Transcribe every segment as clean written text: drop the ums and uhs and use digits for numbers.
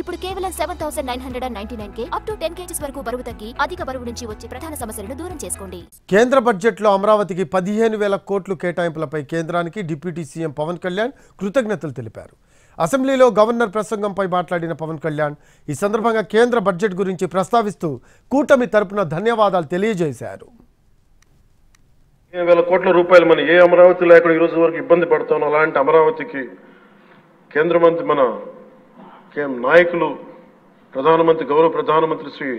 ఇప్పుడు కేవలం 7,999 up to 10 kgs వరకు బరువు తగ్గి అధిక బరువు నుంచి వచ్చే ప్రధాన సమస్యలను దూరం చేసుకోండి. కేంద్ర బడ్జెట్లో అమరావతికి 15,000 కోట్లు కేటాయింపులపై కేంద్రానికి డిప్యూటీ సీఎం పవన్ కళ్యాణ్ కృతజ్ఞతలు తెలిపారు. అసెంబ్లీలో గవర్నర్ ప్రసంగంపై మాట్లాడిన పవన్ కళ్యాణ్ ఈ సందర్భంగా కేంద్ర బడ్జెట్ గురించి ప్రస్తావిస్తూ కూటమి తరపున ధన్యవాదాలు తెలియజేశారు. 15,000 కోట్ల రూపాయలు మన ఏ అమరావతి లేకుండా ఈ రోజు వరకు ఇబ్బంది పడతాం. అలాంటి అమరావతికి కేంద్ర మంత్రి మన నాయకులు గౌరవ ప్రధానమంత్రి శ్రీ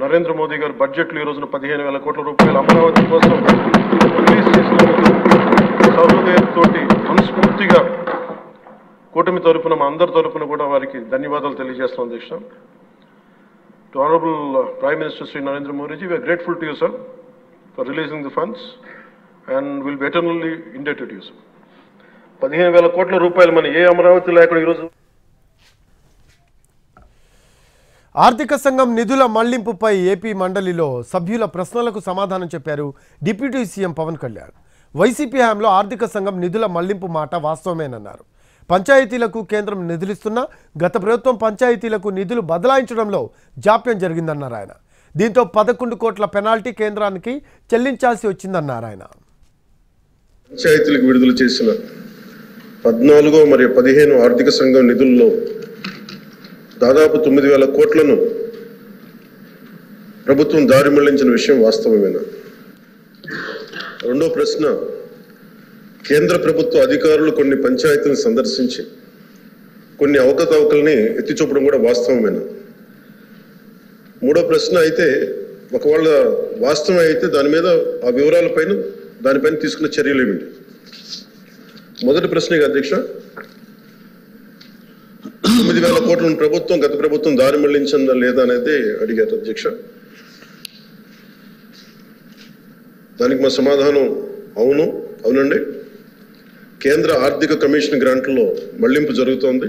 నరేంద్ర మోదీ గారు బడ్జెట్లో ఈ రోజున 15,000 కోట్ల రూపాయలు అమరావతి కోసం రిలీజ్ చేసినందుకు సహృదయంతో మనస్ఫూర్తిగా కూటమి తరపున మా అందరి తరపున కూడా వారికి ధన్యవాదాలు తెలియజేస్తున్నాం అధ్యక్ష. To honourable prime minister Shri Narendra Modiji, we are grateful to you sir for releasing the funds and will be eternally indebted to you sir. 15,000 కోట్ల రూపాయలు మన ఏ అమరావతి లేకుండా ఈరోజు ఆర్థిక సంఘం నిధుల మళ్లింపుపై ఏపీ మండలిలో సభ్యుల ప్రశ్నలకు సమాధానం చెప్పారు డిప్యూటీ సీఎం పవన్ కళ్యాణ్. వైసీపీ హయాంలో ఆర్థిక సంఘం నిధుల మళ్లింపు మాట వాస్తవమేనన్నారు. పంచాయతీలకు కేంద్రం నిధులిస్తున్నా గత ప్రభుత్వం పంచాయతీలకు నిధులు బదలాయించడంలో జాప్యం జరిగిందన్నారు ఆయన. దీంతో 11 కోట్ల పెనాల్టీ కేంద్రానికి చెల్లించాల్సి వచ్చిందన్నారు ఆయన. పంచాయతీలకు విడుదల చేసిన 14 మరియు 15 ఆర్థిక సంఘం నిధుల్లో దాదాపు 9,000 కోట్లను ప్రభుత్వం దారి మళ్లించిన విషయం వాస్తవమేనా? రెండో ప్రశ్న, కేంద్ర ప్రభుత్వ అధికారులు కొన్ని పంచాయతీలను సందర్శించి కొన్ని అవకతవకల్ని ఎత్తి చూపడం కూడా వాస్తవమేనా? మూడో ప్రశ్న అయితే ఒకవేళ వాస్తవం అయితే దాని మీద ఆ వివరాలపైన దానిపైన తీసుకున్న చర్యలు ఏమిటి? మొదటి ప్రశ్నే అధ్యక్ష, 9,000 కోట్లను గత ప్రభుత్వం దారి మళ్లించిందా లేదా అనేది అడిగారు అధ్యక్ష. దానికి మా సమాధానం అవునండి. కేంద్ర ఆర్థిక కమిషన్ గ్రాంట్లో మళ్లింపు జరుగుతోంది.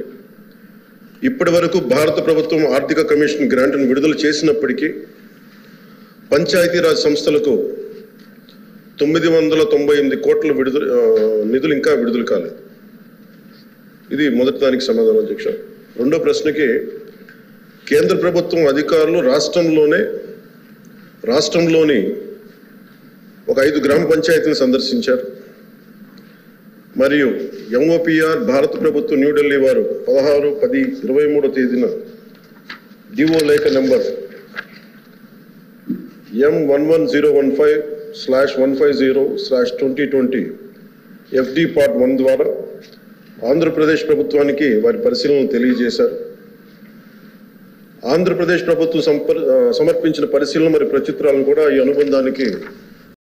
ఇప్పటి వరకు భారత ప్రభుత్వం ఆర్థిక కమిషన్ గ్రాంట్ను విడుదల చేసినప్పటికీ పంచాయతీరాజ్ సంస్థలకు 998 కోట్ల నిధులు ఇంకా విడుదల కాలేదు. ఇది మొదటి దానికి సమాధానం అధ్యక్ష. రెండో ప్రశ్నకి, కేంద్ర ప్రభుత్వం అధికారులు రాష్ట్రంలోని ఒక 5 గ్రామ పంచాయతీలను సందర్శించారు. మరియు ఎంఓపిఆర్ భారత ప్రభుత్వం న్యూఢిల్లీ వారు 16/10/23 డిఓ లేఖ నెంబర్ M11015/150/2020 FD Part 1 ద్వారా ఆంధ్రప్రదేశ్ ప్రభుత్వానికి వారి పరిశీలనలు తెలియజేశారు. ఆంధ్రప్రదేశ్ ప్రభుత్వం సమర్పించిన పరిశీలన మరియు ప్రచిత్రాలను కూడా ఈ అనుబంధానికి